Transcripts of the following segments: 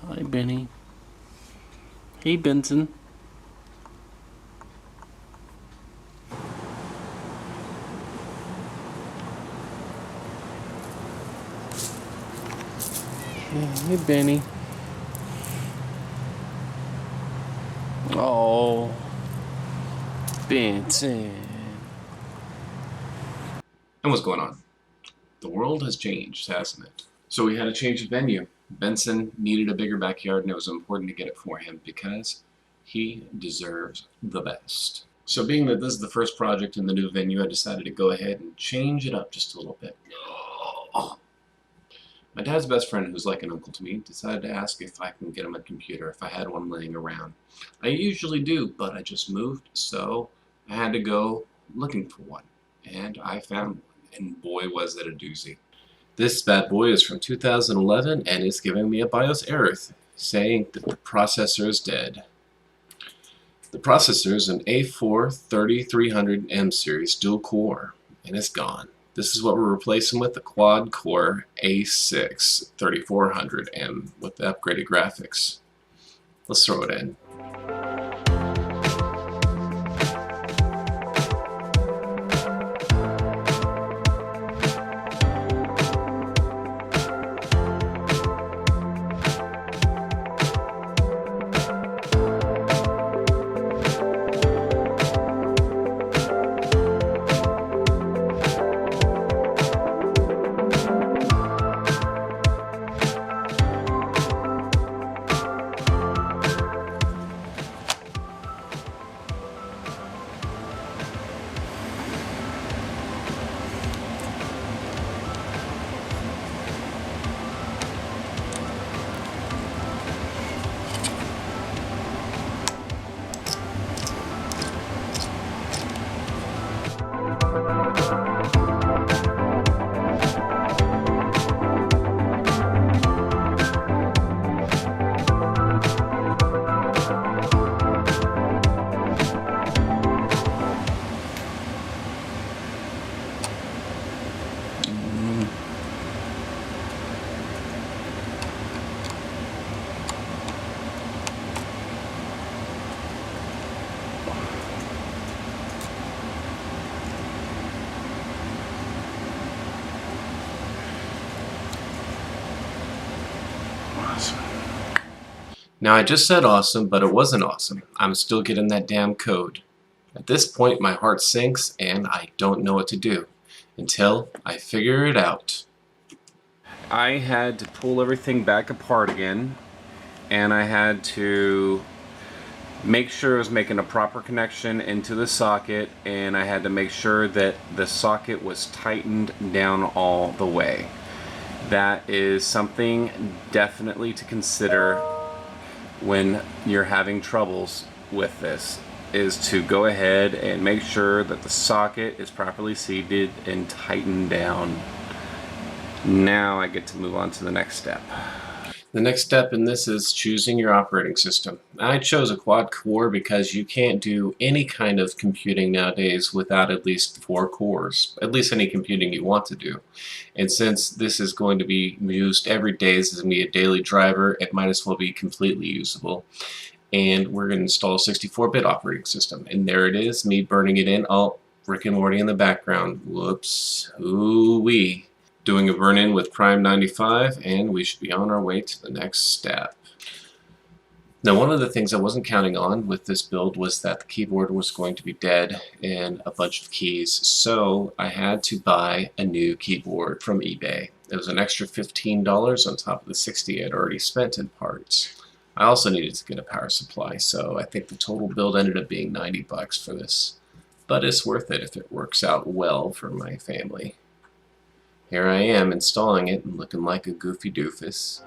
Hi, Benny. Hey, Benson. Hey, Benny. Oh, Benson. And what's going on? The world has changed, hasn't it? So we had a change of venue. Benson needed a bigger backyard, and it was important to get it for him because he deserves the best. So being that this is the first project in the new venue, I decided to go ahead and change it up just a little bit. My dad's best friend, who's like an uncle to me, decided to ask if I can get him a computer, if I had one laying around. I usually do, but I just moved, so I had to go looking for one. And I found one, and boy was it a doozy. This bad boy is from 2011 and is giving me a BIOS error saying that the processor is dead. The processor is an A4-3300M series dual core and it's gone. This is what we're replacing with the quad core A6 3400M with the upgraded graphics. Let's throw it in. Now I just said awesome, but it wasn't awesome. I'm still getting that damn code. At this point my heart sinks and I don't know what to do until I figure it out. I had to pull everything back apart again and I had to make sure I was making a proper connection into the socket, and I had to make sure that the socket was tightened down all the way. That is something definitely to consider when you're having troubles with this, is to go ahead and make sure that the socket is properly seated and tightened down. Now I get to move on to the next step. The next step in this is choosing your operating system. I chose a quad core because you can't do any kind of computing nowadays without at least 4 cores, at least any computing you want to do. And since this is going to be used every day, this is going to be a daily driver, it might as well be completely usable. And we're going to install a 64-bit operating system. And there it is, me burning it in. Oh, Rick and Morty in the background. Whoops. Ooh-wee. Doing a burn-in with Prime 95, and we should be on our way to the next step. Now, one of the things I wasn't counting on with this build was that the keyboard was going to be dead and a bunch of keys, so I had to buy a new keyboard from eBay. It was an extra $15 on top of the $60 I'd already spent in parts. I also needed to get a power supply, so I think the total build ended up being $90 for this. But it's worth it if it works out well for my family. Here I am installing it and looking like a goofy doofus.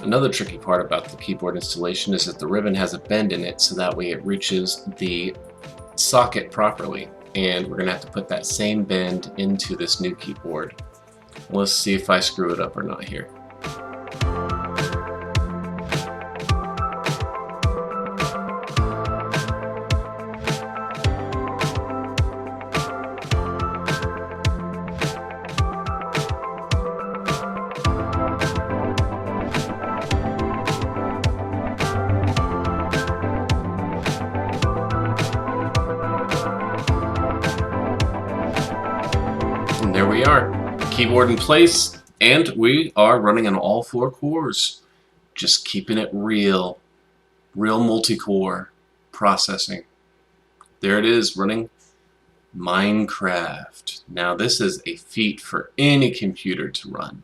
Another tricky part about the keyboard installation is that the ribbon has a bend in it so that way it reaches the socket properly, and we're going to have to put that same bend into this new keyboard. Let's see if I screw it up or not here. keyboard in place, and we are running on all 4 cores. Just keeping it real multi-core processing. There it is, running Minecraft. Now this is a feat for any computer to run.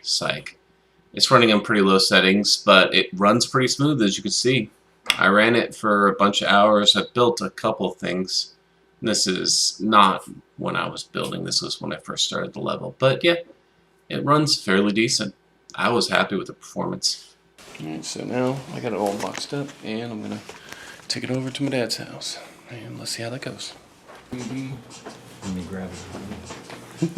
Psych. It's running on pretty low settings, but it runs pretty smooth, as you can see. I ran it for a bunch of hours. I built a couple things. This is not when I was building. This was when I first started the level. But yeah, it runs fairly decent. I was happy with the performance. Alright, so now I got it all boxed up, and I'm gonna take it over to my dad's house, and let's see how that goes. Let me grab it.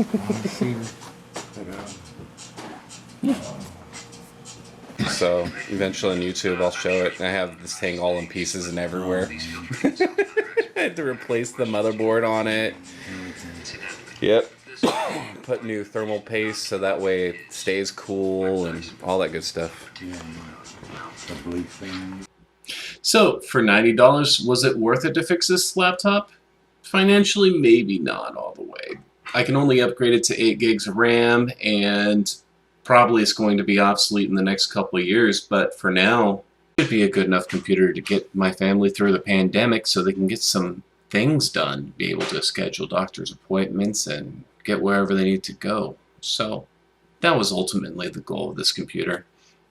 So eventually on YouTube I'll show it. I have this thing all in pieces and everywhere. I had to replace the motherboard on it. Yep. Put new thermal paste so that way it stays cool and all that good stuff. So for $90, was it worth it to fix this laptop? Financially, maybe not all the way. I can only upgrade it to 8 gigs of RAM, and probably it's going to be obsolete in the next couple of years, but for now, it should be a good enough computer to get my family through the pandemic so they can get some things done, be able to schedule doctor's appointments and get wherever they need to go. So that was ultimately the goal of this computer.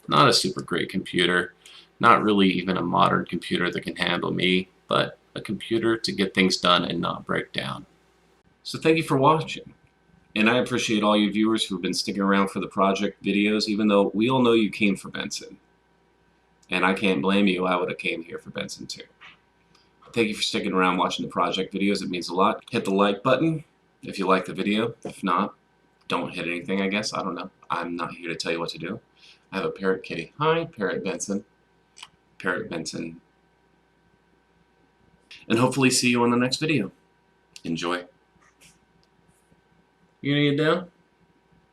Not a super great computer, not really even a modern computer that can handle me, but a computer to get things done and not break down. So thank you for watching. And I appreciate all you viewers who've been sticking around for the project videos, even though we all know you came for Benson. And I can't blame you, I would have came here for Benson too. Thank you for sticking around watching the project videos, it means a lot. Hit the like button if you like the video. If not, don't hit anything, I guess. I don't know. I'm not here to tell you what to do. I have a parrot kitty. Hi, Parrot Benson. Parrot Benson. And hopefully see you on the next video. Enjoy. You gonna get down?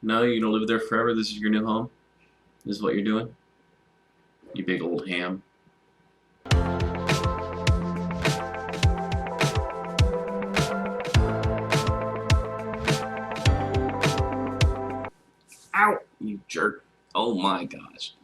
No, you're gonna live there forever? This is your new home? This is what you're doing? You big old ham. Ow! You jerk. Oh my gosh.